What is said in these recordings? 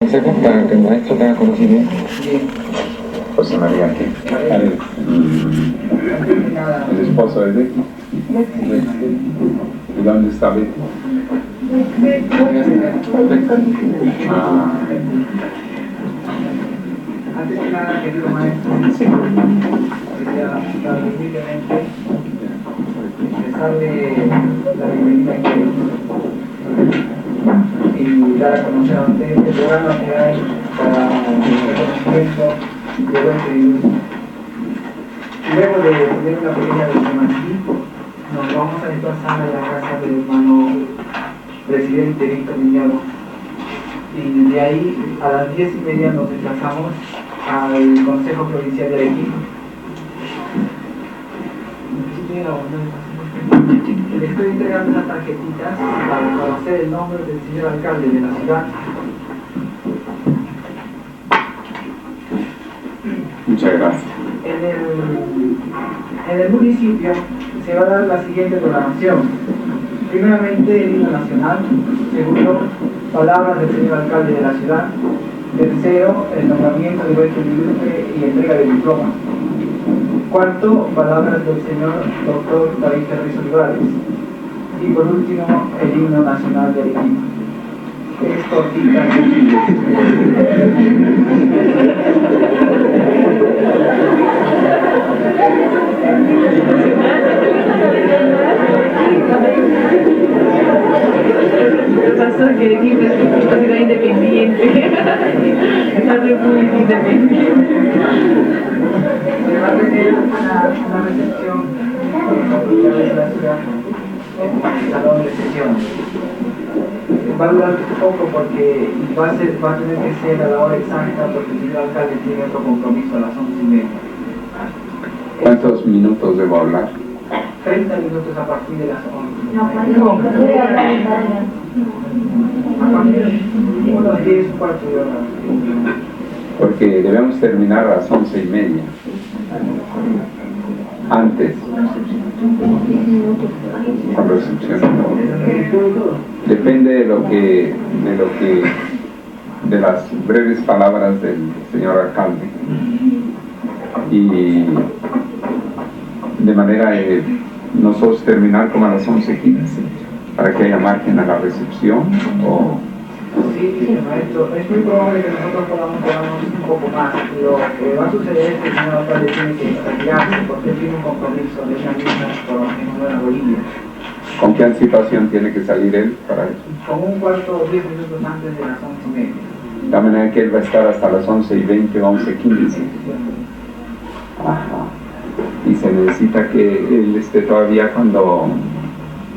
consejos para que el maestro tenga conocimiento. José María, ¿qué? ¿El esposo de Betty? ¿Y dónde está Betty? Antes que nada, querido maestro, quería darle humildemente expresarle la bienvenida y dar a conocer a usted este programa que hay para el reconocimiento de buen periodismo. Luego de tener una pequeña lección aquí, nos vamos a desplazar a la casa del hermano presidente Víctor Miñano. Y de ahí a las 10:30 nos desplazamos al Consejo Provincial de Arequipa. Le estoy entregando unas tarjetitas para conocer el nombre del señor alcalde de la ciudad. Muchas gracias. En el municipio se va a dar la siguiente programación. Primeramente, el himno nacional. Segundo, palabras del señor alcalde de la ciudad. Tercero, el nombramiento de vuestro ilustre y entrega de diploma. Cuarto, palabras del señor doctor David Ferriz Olivares. Y por último, el himno nacional de Arequipa. Es cortita. Lo pasó que Arequipa es una ciudad independiente, una república independiente. Se va a tener una recepción en la ciudad, en el salón de sesiones. Va a durar poco porque va a tener que ser a la hora exacta porque el señor alcalde tiene otro compromiso a las 11:30. ¿Cuántos minutos debo hablar? 30 minutos a partir de las 11. No, A partir de unos 10, cuarto de hora. Porque debemos terminar a las 11:30. Antes. Con recepción. Depende de las breves palabras del señor alcalde. Y de manera de nosotros terminar como a las 11:15 para que haya margen a la recepción o... Sí, maestro, es muy probable que nosotros podamos quedarnos un poco más. Lo que va a suceder es que el señor alcalde tiene que retirarse porque tiene un compromiso de una misma en Bolivia. ¿Con qué anticipación tiene que salir él para eso? Con un cuarto o 10 minutos antes de las 11:30. De manera que él va a estar hasta las 11:20, 11:15. Ajá. Y se necesita que él esté todavía cuando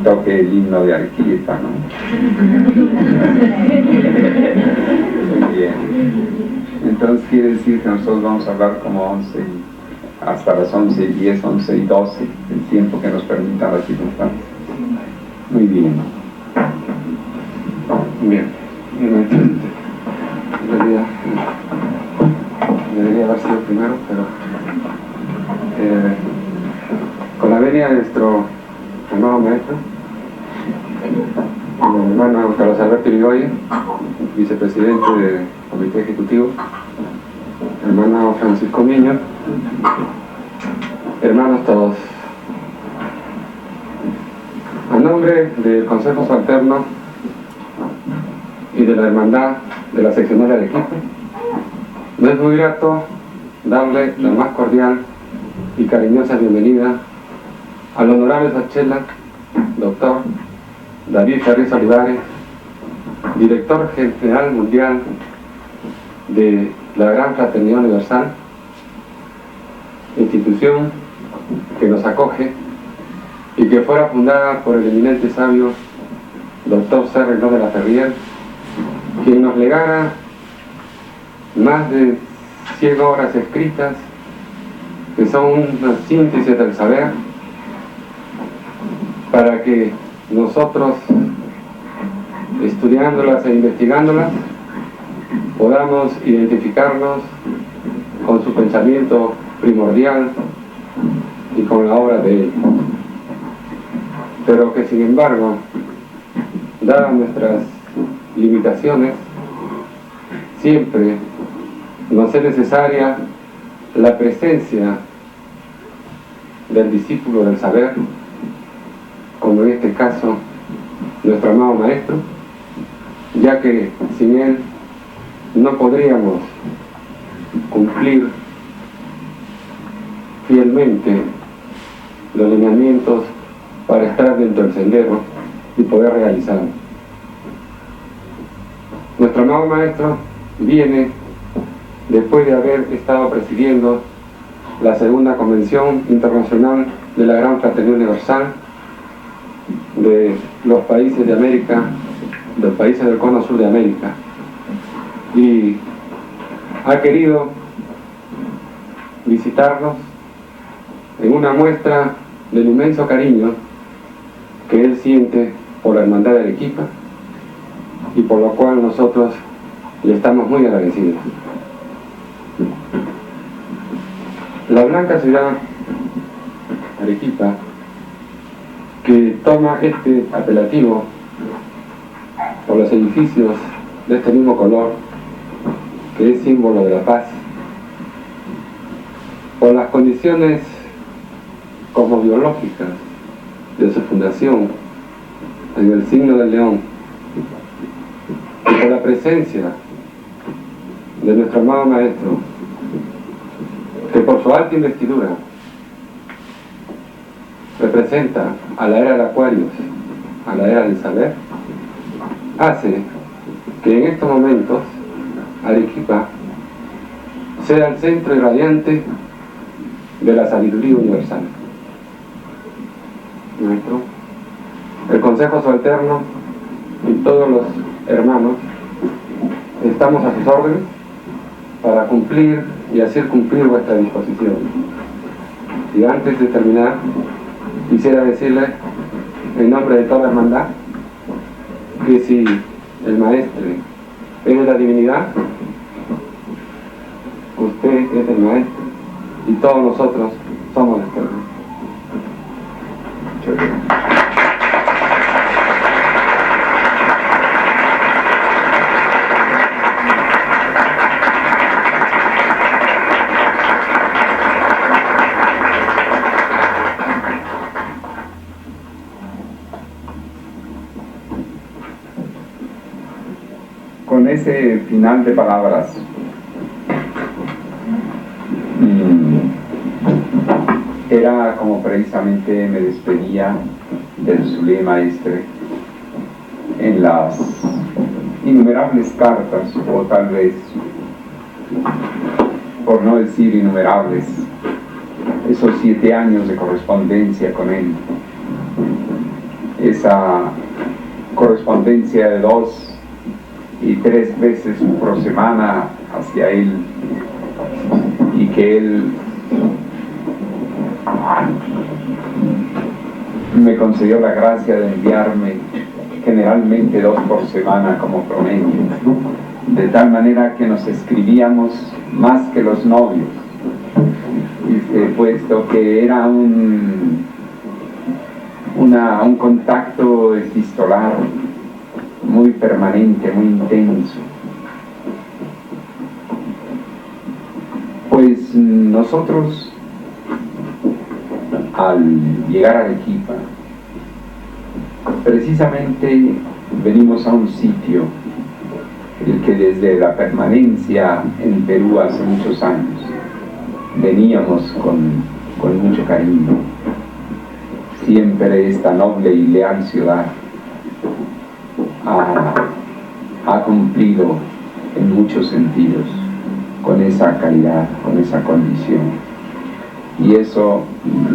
toque el himno de Arequipa, ¿no? Muy bien. Entonces quiere decir que nosotros vamos a hablar como 11, hasta las 11:10, 11:12, el tiempo que nos permita las circunstancias. Muy bien. Bien. En realidad, debería haber sido primero, pero con la venia de nuestro hermano maestro, el hermano Carlos Alberto Irigoyen, vicepresidente del Comité Ejecutivo, hermano Francisco Miño, hermanos todos. A nombre del Consejo Subalterno y de la Hermandad de la Seccional de Arequipa, me es muy grato darle la más cordial y cariñosa bienvenida al honorable Sachela, doctor David Ferriz Olivares, director general mundial de la Gran Fraternidad Universal, institución que nos acoge y que fuera fundada por el eminente sabio doctor C. Reynor de la Ferrier, quien nos legara más de 100 obras escritas que son una síntesis del saber para que nosotros, estudiándolas e investigándolas, podamos identificarnos con su pensamiento primordial y con la obra de él. Pero que sin embargo, dadas nuestras limitaciones, siempre nos es necesaria la presencia del discípulo del saber, como en este caso nuestro amado maestro, ya que sin él no podríamos cumplir fielmente los lineamientos para estar dentro del sendero y poder realizarlo. Nuestro amado maestro viene después de haber estado presidiendo la segunda Convención Internacional de la Gran Fraternidad Universal de los países de América, de los países del Cono Sur de América, y ha querido visitarnos en una muestra del inmenso cariño que él siente por la Hermandad de Arequipa y por lo cual nosotros le estamos muy agradecidos. La blanca ciudad Arequipa, que toma este apelativo por los edificios de este mismo color, que es símbolo de la paz, por las condiciones cosmobiológicas de su fundación en el signo del león, y por la presencia de nuestro amado maestro, que por su alta investidura representa a la era de Acuarios, a la era del saber, hace que en estos momentos Arequipa sea el centro irradiante de la sabiduría universal. El Consejo Subalterno y todos los hermanos estamos a sus órdenes para cumplir y hacer cumplir vuestra disposición. Y antes de terminar, quisiera decirle en nombre de toda la hermandad que si el maestre es de la divinidad, usted es el maestro y todos nosotros somos el pueblo. Muchas gracias. Con ese final de palabras, era como precisamente me despedía del Zulé Maestre en las innumerables cartas, o tal vez, por no decir innumerables, esos 7 años de correspondencia con él, esa correspondencia de 2 y 3 veces por semana hacia él, y que él me concedió la gracia de enviarme generalmente 2 por semana como promedio, de tal manera que nos escribíamos más que los novios, puesto que era un contacto epistolar muy permanente, muy intenso. Pues nosotros, al llegar a Arequipa, precisamente venimos a un sitio el que desde la permanencia en Perú hace muchos años veníamos con mucho cariño. Siempre esta noble y leal ciudad ha cumplido en muchos sentidos con esa calidad, con esa condición, y eso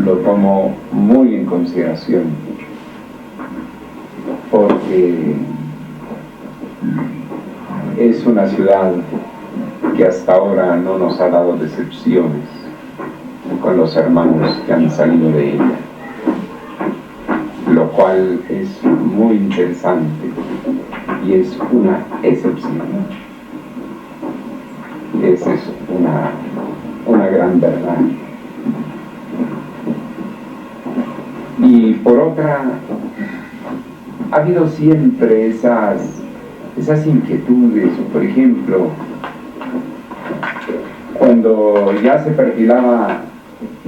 lo tomo muy en consideración, porque es una ciudad que hasta ahora no nos ha dado decepciones con los hermanos que han salido de ella, lo cual es muy interesante y es una excepción. Esa es una gran verdad. Y por otra, ha habido siempre esas inquietudes, por ejemplo, Cuando ya se perfilaba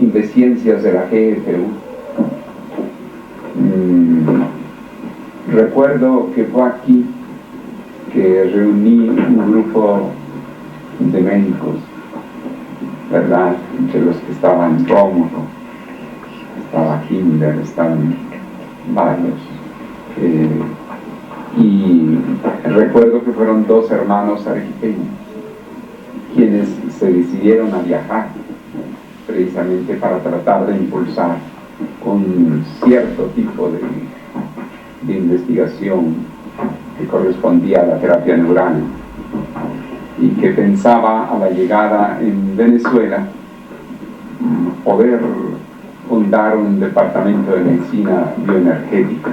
Indeciencias de la GFU, recuerdo que fue aquí que reuní un grupo de médicos, ¿verdad? Entre los que estaban Rómulo, estaba Himmler, estaban varios. Y recuerdo que fueron 2 hermanos arequipeños quienes se decidieron a viajar precisamente para tratar de impulsar un cierto tipo de investigación que correspondía a la terapia neural y que pensaba a la llegada en Venezuela poder fundar un departamento de medicina bioenergética.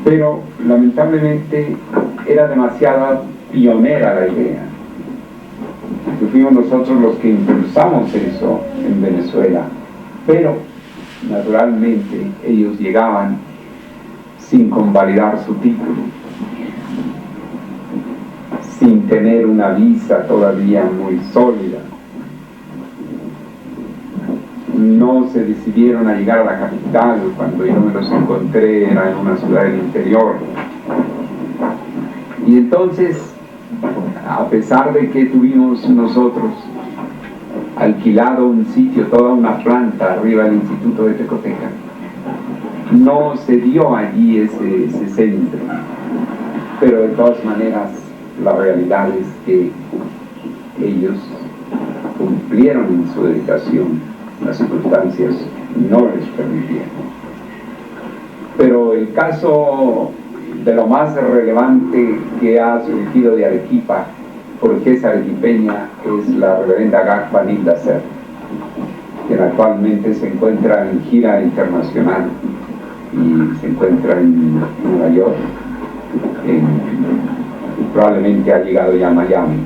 Pero lamentablemente era demasiado pionera la idea. Que fuimos nosotros los que impulsamos eso en Venezuela, pero naturalmente ellos llegaban sin convalidar su título, sin tener una visa todavía muy sólida. No se decidieron a llegar a la capital. Cuando yo me los encontré era en una ciudad del interior. Y entonces, a pesar de que tuvimos nosotros alquilado un sitio, toda una planta arriba del Instituto de Tecoteca, no se dio allí ese centro. Pero de todas maneras, la realidad es que ellos cumplieron en su dedicación. Las circunstancias no les permitieron. Pero el caso de lo más relevante que ha surgido de Arequipa, porque es arequipeña, es la reverenda Gagba Nilda Ser, quien actualmente se encuentra en gira internacional y se encuentra en Nueva York, probablemente ha llegado ya a Miami.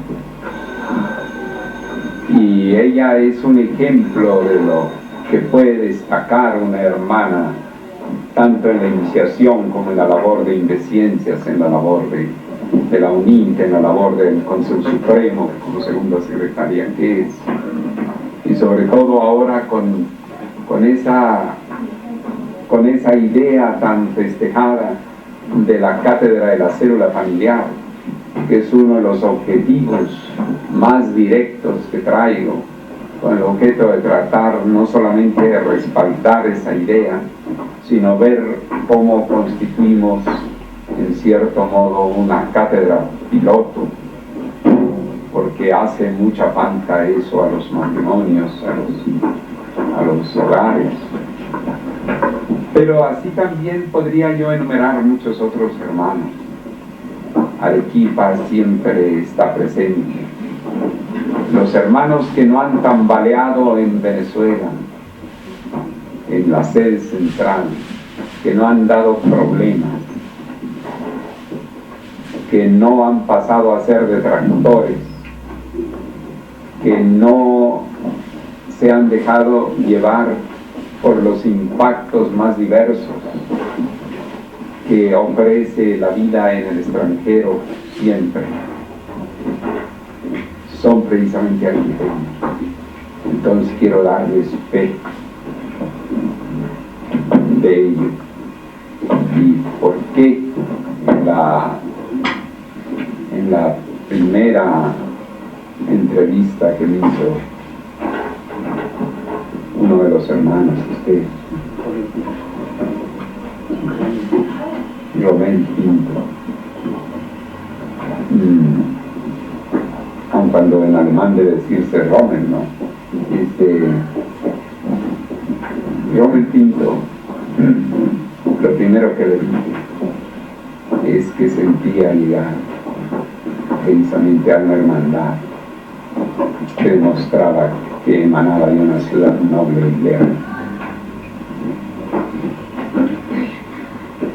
Y ella es un ejemplo de lo que puede destacar una hermana, tanto en la iniciación como en la labor de Indeciencias, en la labor de la UNINT, en la labor del Consejo Supremo, como segunda secretaria que es, y sobre todo ahora con esa idea tan festejada de la cátedra de la célula familiar, que es uno de los objetivos más directos que traigo, con el objeto de tratar no solamente de respaldar esa idea, sino ver cómo constituimos en cierto modo una cátedra piloto, porque hace mucha falta eso a los matrimonios, a los hogares. Pero así también podría yo enumerar muchos otros hermanos. Arequipa siempre está presente. Los hermanos que no han tambaleado en Venezuela, en la sede central, que no han dado problemas, que no han pasado a ser detractores, que no se han dejado llevar por los impactos más diversos que ofrece la vida en el extranjero siempre, son precisamente arequipeños. Entonces quiero darles fe de ello. ¿Y por qué? En la primera entrevista que me hizo uno de los hermanos, Romel Pinto, aun cuando en alemán debe decirse Rommel, ¿no? Romel Pinto, lo primero que le dije es que sentía llegar precisamente a una hermandad que demostraba que emanaba de una ciudad noble y leal.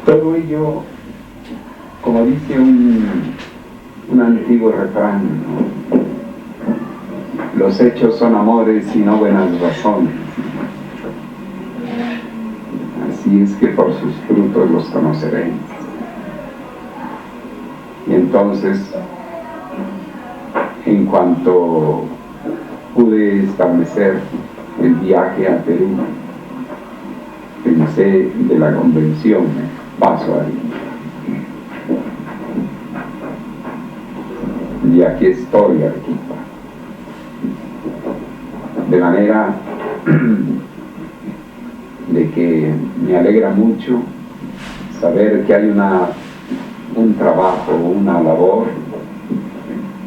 Todo ello, como dice un antiguo refrán, ¿no? Los hechos son amores y no buenas razones. Así es que por sus frutos los conoceréis. Y entonces en cuanto pude establecer el viaje a Perú, pensé de la convención, paso ahí. Y aquí estoy, Arequipa. De manera de que me alegra mucho saber que hay un trabajo, una labor,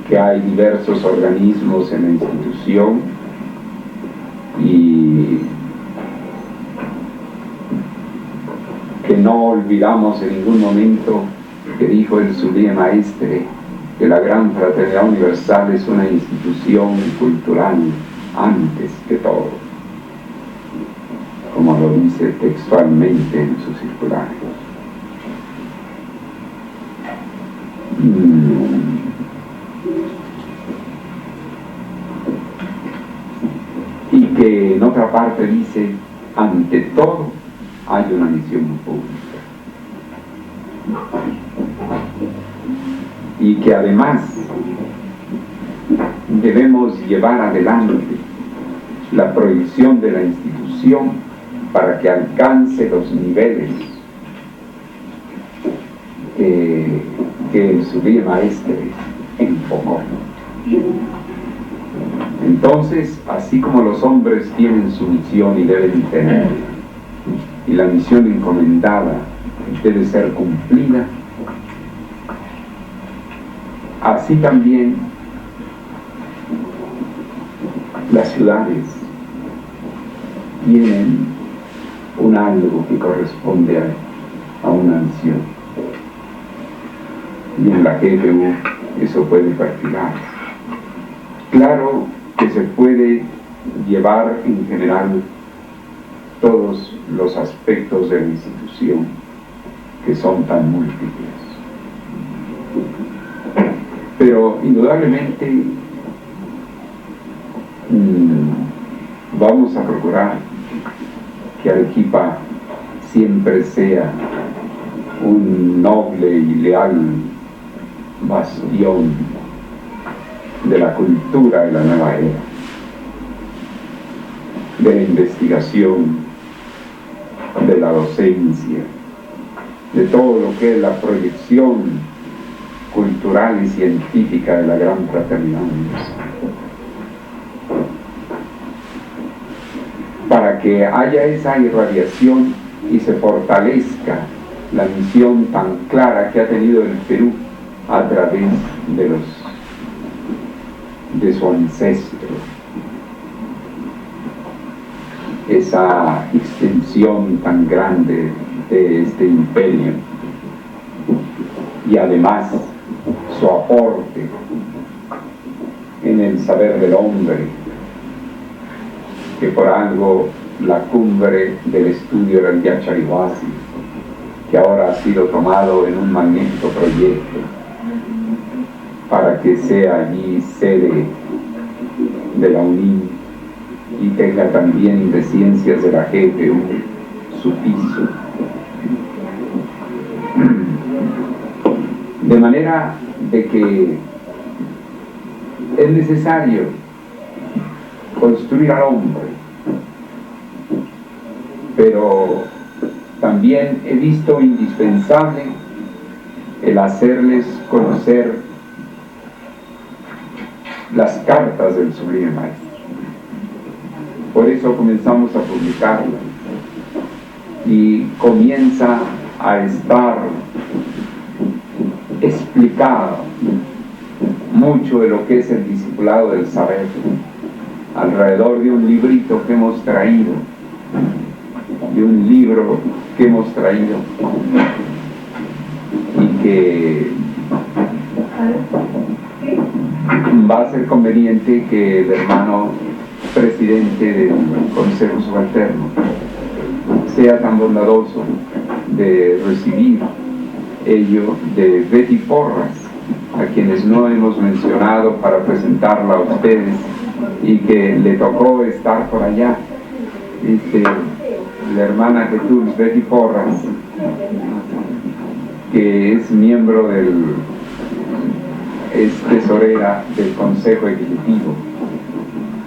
que hay diversos organismos en la institución y que no olvidamos en ningún momento que dijo el sublime maestre que la Gran Fraternidad Universal es una institución cultural antes que todo, como lo dice textualmente en sus circulares. Y que en otra parte dice, ante todo hay una misión pública. Y que además debemos llevar adelante la proyección de la institución para que alcance los niveles que el sublime maestre enfocó. Entonces, así como los hombres tienen su misión y deben tener, y la misión encomendada debe ser cumplida, así también las ciudades tienen un algo que corresponde a una misión. Y en la GFU eso puede perfilar. Claro que se puede llevar en general todos los aspectos de la institución que son tan múltiples. Pero indudablemente vamos a procurar que Arequipa siempre sea un noble y leal bastión de la cultura de la nueva era, de la investigación, de la docencia, de todo lo que es la proyección cultural y científica de la Gran Fraternidad Universal. Para que haya esa irradiación y se fortalezca la misión tan clara que ha tenido el Perú a través de su ancestro, esa extensión tan grande de este imperio, y además su aporte en el saber del hombre, que por algo la cumbre del estudio era el Yacharihuasi, que ahora ha sido tomado en un magnífico proyecto para que sea allí sede de la UNIN y tenga también de ciencias de la GFU su piso. De manera de que es necesario construir al hombre, pero también he visto indispensable el hacerles conocer las cartas del sublime maestro. Por eso comenzamos a publicarlas y comienza a estar explicado mucho de lo que es el discipulado del saber alrededor de un librito que hemos traído, y que va a ser conveniente que el hermano presidente del Consejo Subalterno sea tan bondadoso de recibir ello de Betty Porras, a quienes no hemos mencionado para presentarla a ustedes y que le tocó estar por allá, la hermana Jesús Betty Porras, que es miembro del es tesorera del Consejo Ejecutivo,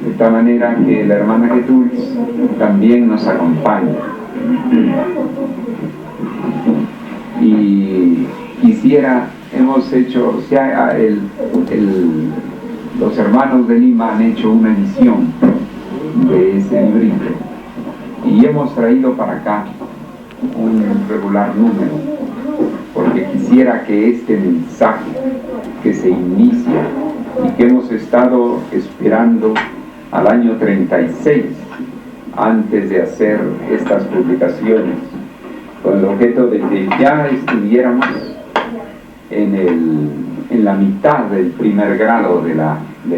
de tal manera que la hermana Getuls también nos acompaña. Y quisiera, hemos hecho, los hermanos de Lima han hecho una edición de ese librito y hemos traído para acá un regular número, porque quisiera que este mensaje que se inicia y que hemos estado esperando al año 36 antes de hacer estas publicaciones, con el objeto de que ya estuviéramos en la mitad del primer grado de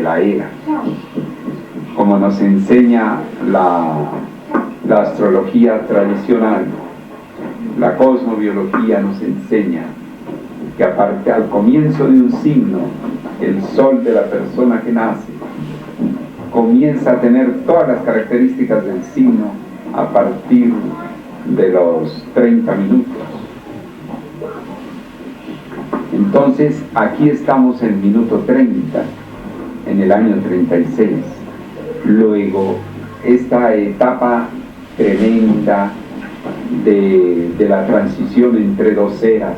la era, como nos enseña la astrología tradicional. La cosmobiología nos enseña que aparte al comienzo de un signo, el sol de la persona que nace comienza a tener todas las características del signo a partir de los 30 minutos. Entonces aquí estamos en minuto 30, en el año 36. Luego esta etapa tremenda de la transición entre dos eras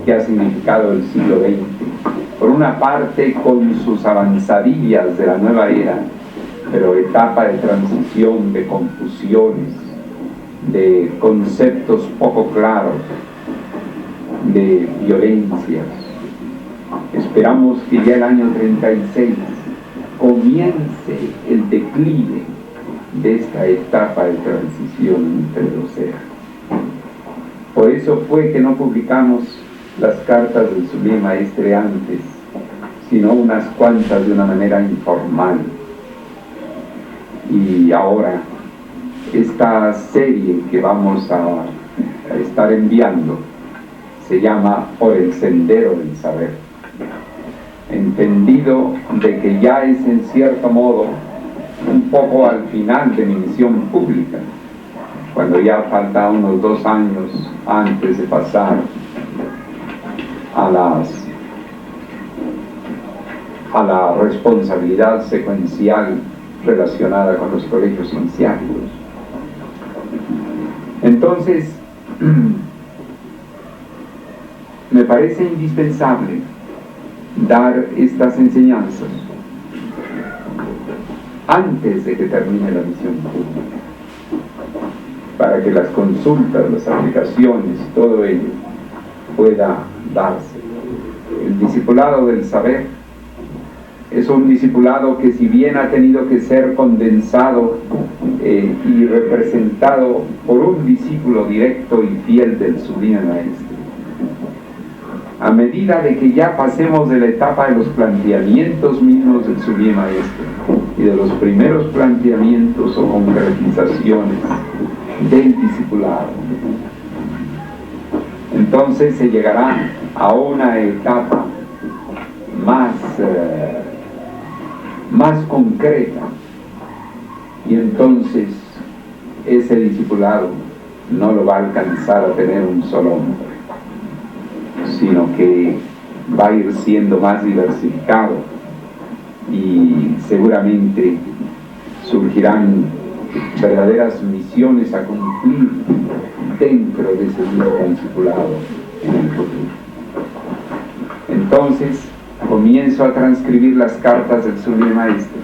que ha significado el siglo XX, por una parte con sus avanzadillas de la nueva era, pero etapa de transición, de confusiones, de conceptos poco claros, de violencias. Esperamos que ya el año 36 comience el declive de esta etapa de transición entre dos eras. Por eso fue que no publicamos las cartas del Sublime Maestre antes, sino unas cuantas de una manera informal. Y ahora esta serie que vamos a estar enviando se llama Por el Sendero del Saber, entendido de que ya es en cierto modo un poco al final de mi misión pública, cuando ya falta unos 2 años antes de pasar a la responsabilidad secuencial relacionada con los colegios iniciáticos. Entonces, me parece indispensable dar estas enseñanzas antes de que termine la misión pública, para que las consultas, las aplicaciones, todo ello pueda darse. El discipulado del saber es un discipulado que, si bien ha tenido que ser condensado y representado por un discípulo directo y fiel del Sublime Maestre, a medida de que ya pasemos de la etapa de los planteamientos mismos del Sublime Maestre y de los primeros planteamientos o concretizaciones del discipulado, entonces se llegará a una etapa más concreta, y entonces ese discipulado no lo va a alcanzar a tener un solo hombre, sino que va a ir siendo más diversificado, y seguramente surgirán verdaderas misiones a cumplir dentro de ese mismo discipulado en el futuro. Entonces comienzo a transcribir las cartas del Sublime Maestre,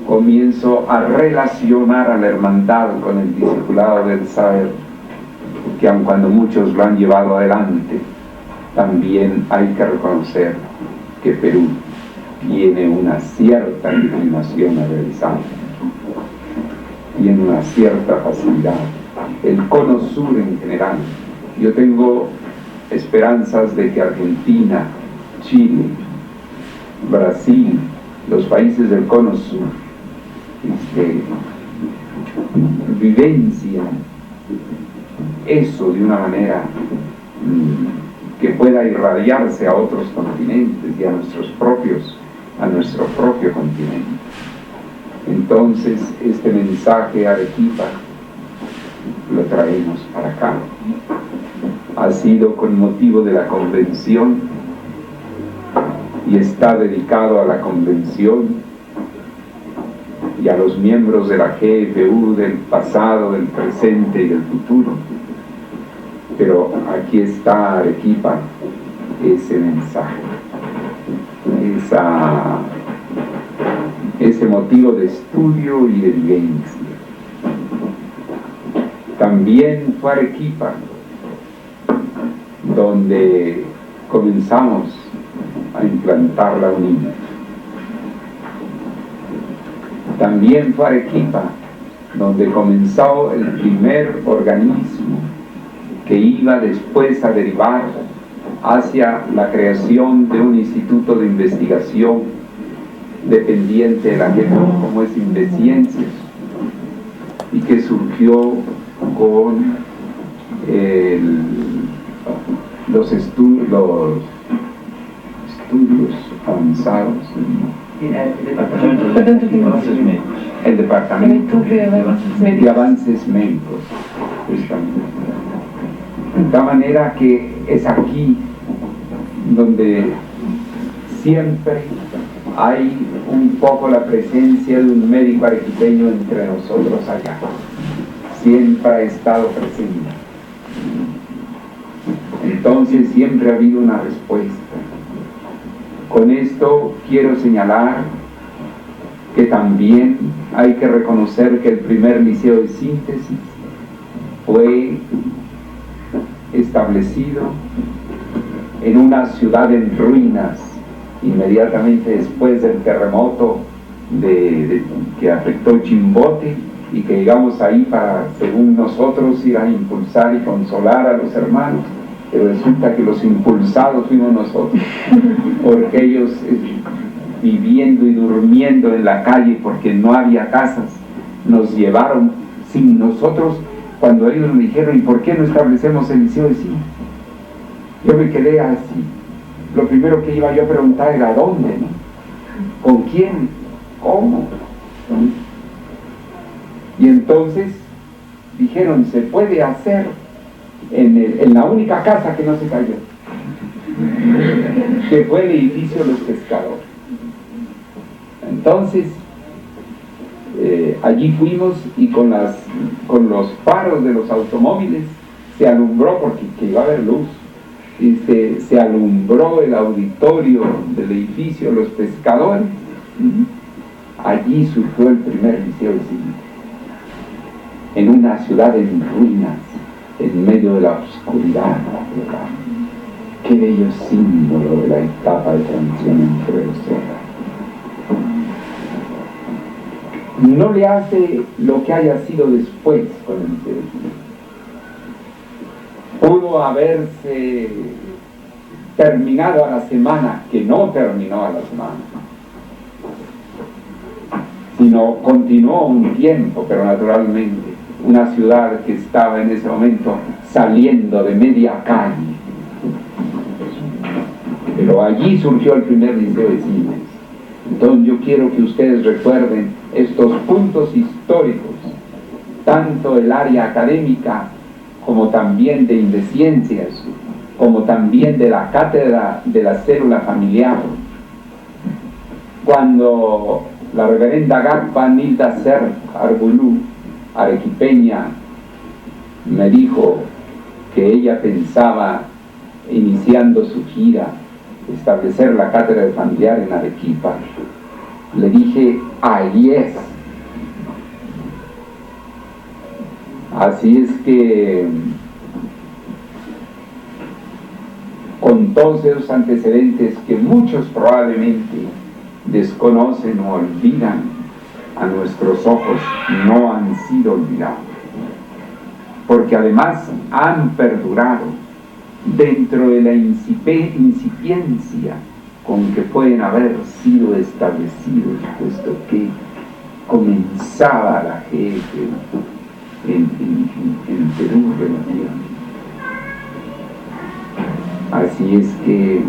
comienzo a relacionar a la hermandad con el discipulado del saber, que aun cuando muchos lo han llevado adelante, también hay que reconocer que Perú tiene una cierta inclinación a realizar, tiene una cierta facilidad. El Cono Sur en general, yo tengo esperanzas de que Argentina, Chile, Brasil, los países del Cono Sur, vivencian eso de una manera que pueda irradiarse a otros continentes y a nuestro propio continente. Entonces este mensaje a Arequipa lo traemos para acá. Ha sido con motivo de la convención y está dedicado a la convención y a los miembros de la GFU del pasado, del presente y del futuro. Pero aquí está Arequipa, ese mensaje, ese motivo de estudio y de vivencia. También fue Arequipa donde comenzamos a implantar la UNIM. También fue Arequipa donde comenzó el primer organismo que iba después a derivar hacia la creación de un instituto de investigación dependiente de la GFU, como es Indeciencias, y que surgió con los estudios avanzados, el departamento de avances médicos, justamente. De tal manera que es aquí donde siempre hay un poco la presencia de un médico arequipeño entre nosotros acá. Siempre ha estado presente. Entonces siempre ha habido una respuesta. Con esto quiero señalar que también hay que reconocer que el primer liceo de síntesis fue establecido en una ciudad en ruinas inmediatamente después del terremoto que afectó Chimbote, y que llegamos ahí para, según nosotros, ir a impulsar y consolar a los hermanos, pero resulta que los impulsados fuimos nosotros, porque ellos viviendo y durmiendo en la calle porque no había casas, nos llevaron sin nosotros. Cuando ellos me dijeron, ¿y por qué no establecemos el liceo de cine? Yo me quedé así. Lo primero que iba yo a preguntar era ¿dónde? ¿No? ¿Con quién? ¿Cómo? Y entonces dijeron, se puede hacer en la única casa que no se cayó, que fue el edificio de los pescadores. Entonces allí fuimos, y con los faros de los automóviles se alumbró, porque que iba a haber luz, y se alumbró el auditorio del edificio de los pescadores. Allí surgió el primer liceo de cine, en una ciudad en ruinas, en medio de la oscuridad. Qué bello símbolo de la etapa de transición en Venezuela. No le hace lo que haya sido después con el liceo de cine. Pudo haberse terminado a la semana, que no terminó a la semana, sino continuó un tiempo, pero naturalmente una ciudad que estaba en ese momento saliendo de media calle. Pero allí surgió el primer liceo de cine. Entonces yo quiero que ustedes recuerden estos puntos históricos, tanto del área académica como también de Indeciencias, como también de la cátedra de la célula familiar. Cuando la reverenda Gagpa Nilda Ser Arbulú, arequipeña, me dijo que ella pensaba, iniciando su gira, establecer la cátedra de familiar en Arequipa, le dije, ahí es. Así es que, con todos esos antecedentes que muchos probablemente desconocen o olvidan, a nuestros ojos no han sido olvidados, porque además han perdurado dentro de la incipiencia con que pueden haber sido establecidos, puesto que comenzaba la GFU en Perú relativamente. Así es que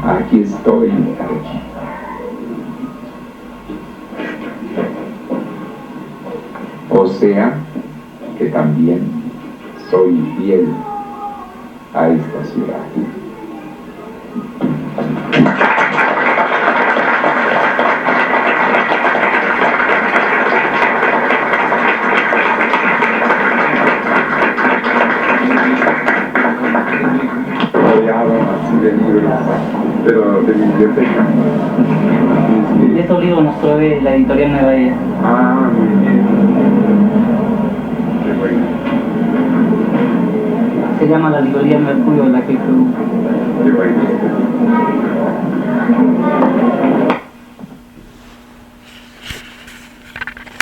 aquí estoy en Arequipa. O sea que también soy fiel a esta ciudad. de libros, pero de biblioteca. De estos libros nos provee la editorial Nueva Era. Ah, muy bien. Qué bueno. Se llama la librería Mercurio de la que Qué bueno.